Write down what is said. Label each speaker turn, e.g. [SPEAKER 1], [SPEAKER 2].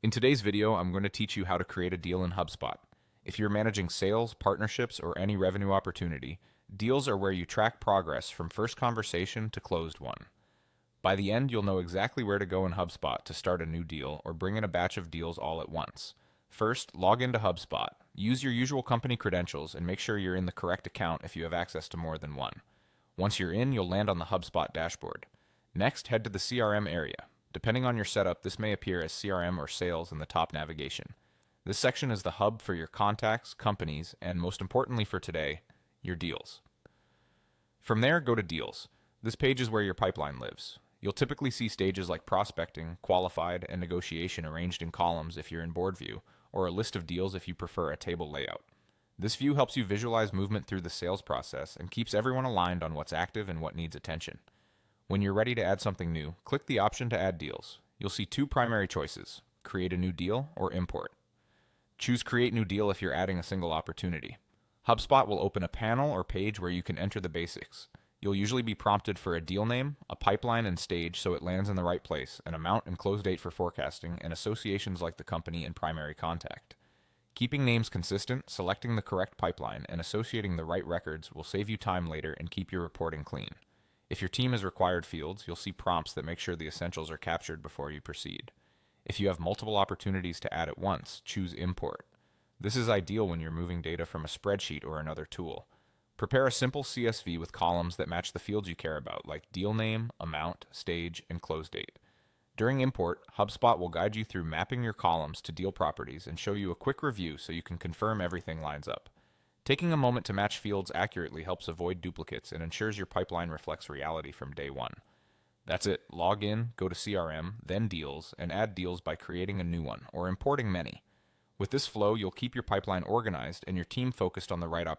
[SPEAKER 1] In today's video, I'm going to teach you how to create a deal in HubSpot. If you're managing sales, partnerships, or any revenue opportunity, deals are where you track progress from first conversation to closed one. By the end, you'll know exactly where to go in HubSpot to start a new deal or bring in a batch of deals all at once. First, log into HubSpot. Use your usual company credentials and make sure you're in the correct account if you have access to more than one. Once you're in, you'll land on the HubSpot dashboard. Next, head to the CRM area. Depending on your setup, this may appear as CRM or sales in the top navigation. This section is the hub for your contacts, companies, and most importantly for today, your deals. From there, go to Deals. This page is where your pipeline lives. You'll typically see stages like prospecting, qualified, and negotiation arranged in columns if you're in board view, or a list of deals if you prefer a table layout. This view helps you visualize movement through the sales process and keeps everyone aligned on what's active and what needs attention. When you're ready to add something new, click the option to add deals. You'll see two primary choices: create a new deal or import. Choose Create New Deal if you're adding a single opportunity. HubSpot will open a panel or page where you can enter the basics. You'll usually be prompted for a deal name, a pipeline and stage so it lands in the right place, an amount and close date for forecasting, and associations like the company and primary contact. Keeping names consistent, selecting the correct pipeline, and associating the right records will save you time later and keep your reporting clean. If your team has required fields, you'll see prompts that make sure the essentials are captured before you proceed. If you have multiple opportunities to add at once, choose Import. This is ideal when you're moving data from a spreadsheet or another tool. Prepare a simple CSV with columns that match the fields you care about, like deal name, amount, stage, and close date. During import, HubSpot will guide you through mapping your columns to deal properties and show you a quick review so you can confirm everything lines up. Taking a moment to match fields accurately helps avoid duplicates and ensures your pipeline reflects reality from day one. That's it. Log in, go to CRM, then Deals, and add deals by creating a new one or importing many. With this flow, you'll keep your pipeline organized and your team focused on the right opportunities.